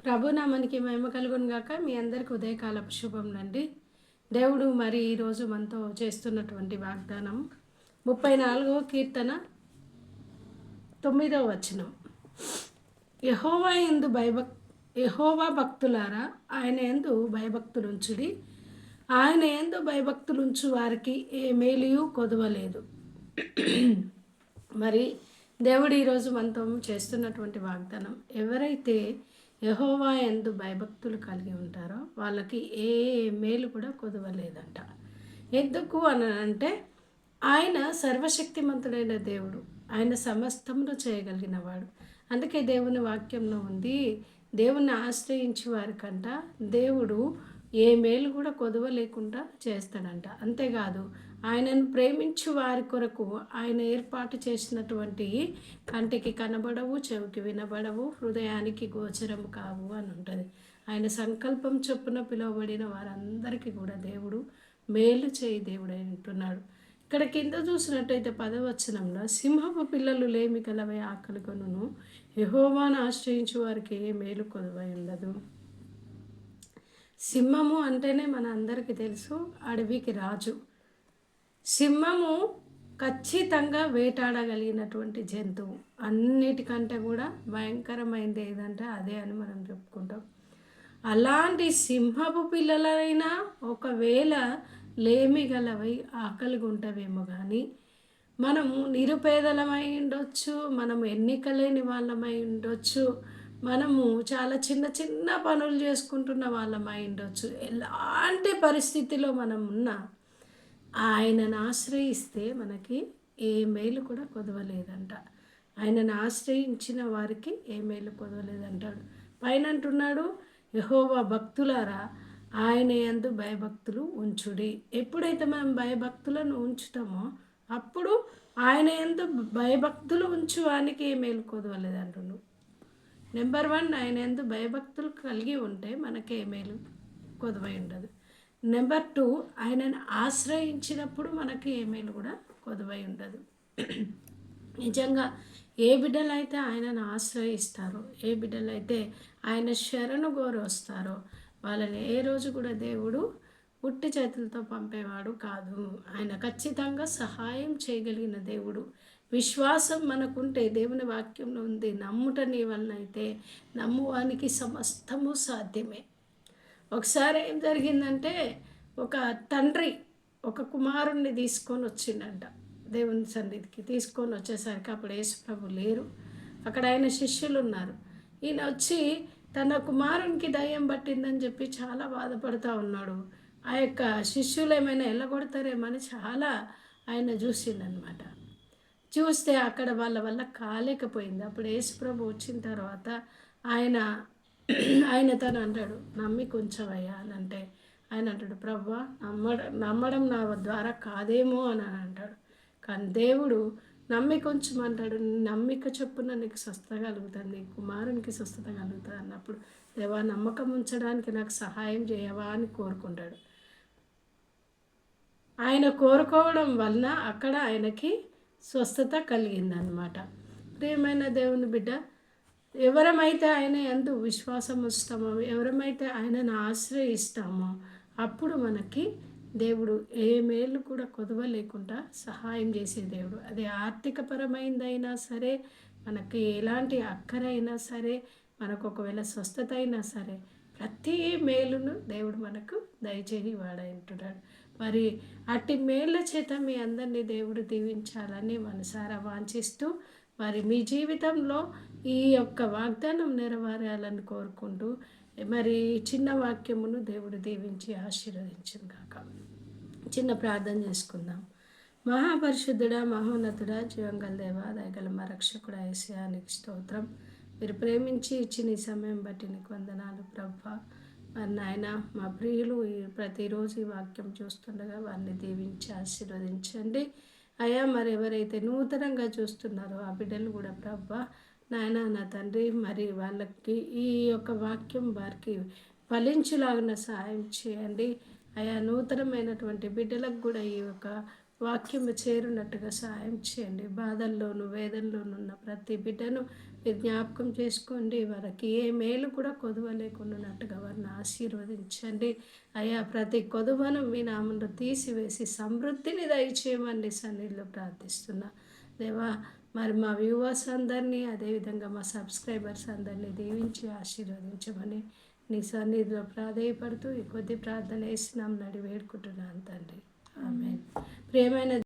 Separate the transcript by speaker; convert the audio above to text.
Speaker 1: ప్రభునామానికి మహిమ కలుగును గాక. మీ అందరికి ఉదయకాలపు శుభములండి. దేవుడు మరి ఈరోజు మనతో చేస్తున్నటువంటి వాగ్దానం 34వ కీర్తన 9వ వచనం. యెహోవా భక్తులారా, ఆయన యందు భయభక్తులుంచుడి. ఆయన యందు భయభక్తులుంచు వారికి ఏ మేలియు కొదవలేదు. మరి దేవుడు ఈరోజు మనతో చేస్తున్నటువంటి వాగ్దానం, ఎవరైతే యెహోవా యందు భయభక్తులు కలిగి ఉంటారో వాళ్ళకి ఏ మేలు కూడా కొదవలేదంట. ఎందుకు అని అంటే ఆయన సర్వశక్తిమంతుడైన దేవుడు, ఆయన సమస్తమును చేయగలిగినవాడు. అందుకే దేవుని వాక్యంలో ఉంది, దేవుని ఆశ్రయించి వారికంట దేవుడు ఏ మేలు కూడా కొదవ లేకుండా చేస్తాడంట. అంతేకాదు, ఆయనను ప్రేమించు వారి కొరకు ఆయన ఏర్పాటు చేసినటువంటి కంటికి కనబడవు, చెవికి వినబడవు, హృదయానికి గోచరము కావు అని ఉంటుంది. ఆయన సంకల్పం చొప్పున పిలువబడిన వారందరికీ కూడా దేవుడు మేలు చేయి దేవుడు అంటున్నాడు. ఇక్కడ కింద చూసినట్టయితే 10వ వచనంలో, సింహపు పిల్లలు లేమి కలవై ఆకలి కొనును, యెహోవాను ఆశ్రయించు వారికి ఏ మేలు కొదవై ఉండదు. సింహము అంటేనే మన అందరికీ తెలుసు, అడవికి రాజు. సింహము ఖచ్చితంగా వేటాడగలిగినటువంటి జంతువు. అన్నిటికంటే కూడా భయంకరమైనది ఏదంటే అదే అని మనం చెప్పుకుంటాం. అలాంటి సింహపు పిల్లలైనా ఒకవేళ లేమి గలవై ఆకలిగా ఉంటావేమో కానీ, మనము నిరుపేదలమై ఉండొచ్చు, మనము ఎన్నిక లేని వాళ్ళమై ఉండొచ్చు, మనము చాలా చిన్న చిన్న పనులు చేసుకుంటున్న వాళ్ళమై ఉండొచ్చు. ఎలాంటి పరిస్థితిలో మనం ఉన్నా ఆయనను ఆశ్రయిస్తే మనకి ఏ మేలు కూడా కొదవలేదంట. ఆయనను ఆశ్రయించిన వారికి ఏ మేలు కొదవలేదంటాడు. పైన అంటున్నాడు, యెహోవా భక్తులారా, ఆయన యందు భయభక్తులు ఉంచుడి. ఎప్పుడైతే మనం భయభక్తులను ఉంచుతామో అప్పుడు ఆయన యందు భయభక్తులు ఉంచువానికి ఏ మేలు కొదవలేదంటున్నాడు. నెంబర్ 1, ఆయన యందు భయభక్తులు కలిగి ఉంటే మనకే మేలు కొదవై ఉండదు. నెంబర్ 2, ఆయనను ఆశ్రయించినప్పుడు మనకి ఏ మేలు కూడా కొదవై ఉండదు. నిజంగా ఏ బిడ్డలైతే ఆయనను ఆశ్రయిస్తారో, ఏ బిడ్డలైతే ఆయన శరణు కోరి వస్తారో వాళ్ళని ఏ రోజు కూడా దేవుడు ఉట్టి చేతులతో పంపేవాడు కాదు. ఆయన ఖచ్చితంగా సహాయం చేయగలిగిన దేవుడు. విశ్వాసం మనకుంటే దేవుని వాక్యంలో ఉంది, నమ్ముట నీ వలన అయితే నమ్మువానికి సమస్తము సాధ్యమే. ఒకసారి ఏం జరిగిందంటే, ఒక తండ్రి ఒక కుమారుణ్ణి తీసుకొని వచ్చిండంట దేవుని సన్నిధికి. తీసుకొని వచ్చేసరికి అప్పుడు యేసుప్రభు లేరు, అక్కడ ఆయన శిష్యులు ఉన్నారు. ఈయన వచ్చి తన కుమారునికి దయ్యం పట్టిందని చెప్పి చాలా బాధపడుతూ ఉన్నాడు. ఆ యొక్క శిష్యులు ఏమైనా ఎల్లగొడతారేమని చాలా ఆయన చూసిండనమాట. చూస్తే అక్కడ వాళ్ళ వల్ల కాలేకపోయింది. అప్పుడు యేసుప్రభు వచ్చిన తర్వాత ఆయన తను అంటాడు, నమ్మి కొంచెమయ్యా అని అంటే, ఆయన అంటాడు, ప్రభువా నమ్మడం నా ద్వారా కాదేమో అని అంటాడు. కానీ దేవుడు నమ్మి కొంచెం అంటాడు, నమ్మిక చొప్పున నీకు స్వస్థత కలుగుతుంది, నీ కుమారునికి స్వస్థత కలుగుతుంది అన్నప్పుడు, దేవా నమ్మకం ఉంచడానికి నాకు సహాయం చేయవా అని కోరుకుంటాడు. ఆయన కోరుకోవడం వలన అక్కడ ఆయనకి స్వస్థత కలిగిందనమాట. ప్రియమైన దేవుని బిడ్డ, ఎవరమైతే ఆయన యందు విశ్వాసం ఉంచుతామో, ఎవరమైతే ఆయనను ఆశ్రయిస్తామో అప్పుడు మనకి దేవుడు ఏ మేలు కూడా కొదవ లేకుండా సహాయం చేసే దేవుడు. అది ఆర్థికపరమైందైనా సరే, మనకి ఎలాంటి అక్కరైనా సరే, మనకు ఒకవేళ స్వస్థత అయినా సరే, ప్రతి మేలును దేవుడు మనకు దయచేసి వాడంటున్నాడు. మరి అట్టి మేళ్ళ చేత మీ అందరినీ దేవుడు దీవించాలని మనసారా వాంఛిస్తూ, మరి మీ జీవితంలో ఈ యొక్క వాగ్దానం నెరవేరాలని కోరుకుంటూ, మరి చిన్న వాక్యమును దేవుడు దీవించి ఆశీర్వదించును గాక. చిన్న ప్రార్థన చేసుకుందాం. మహాపరిశుద్ధుడా, మహోన్నతుడా, జీవంగల దేవా, దయగల మా రక్షకుడా యేసయ్యా, నీకు స్తోత్రం. మీరు ప్రేమించి ఇచ్చిన ఈ సమయం బట్టి నీకు వందనాలు ప్రభువా. మరి నాయన, మా ప్రియులు ప్రతిరోజు ఈ వాక్యం చూస్తుండగా వారిని దీవించి ఆశీర్వదించండి అయ్యా. మరి ఎవరైతే నూతనంగా చూస్తున్నారో ఆ బిడ్డలు కూడా ప్రభువా నాయన, నా తండ్రి, మరి వాళ్ళకి ఈ యొక్క వాక్యం వారికి ఫలించులాగిన సహాయం చేయండి అయ్యా. నూతనమైనటువంటి బిడ్డలకు కూడా ఈ యొక్క వాక్యము చేరునట్టుగా సహాయం చేయండి. బాధల్లోను వేదనలోను ఉన్న ప్రతి బిడ్డను మీరు జ్ఞాపకం చేసుకోండి. వారికి ఏ మేలు కూడా కొదువ లేకున్నట్టుగా వారిని ఆశీర్వదించండి. అయ్యా, ప్రతి కొదువను మీ నామంలో తీసివేసి సమృద్ధిని దయచేయమని సన్నిధిలో ప్రార్థిస్తున్నా. దేవా, మరి మా వ్యూవర్స్ అందరినీ, అదేవిధంగా మా సబ్స్క్రైబర్స్ అందరినీ దీవించి ఆశీర్వదించమని నీ సన్నిధిలో ప్రాధేయపడుతూ ఈ కొద్ది ప్రార్థన వేసినాం నడి వేడుకుంటున్నాను తండ్రి. ఆమేన్. ప్రియమైన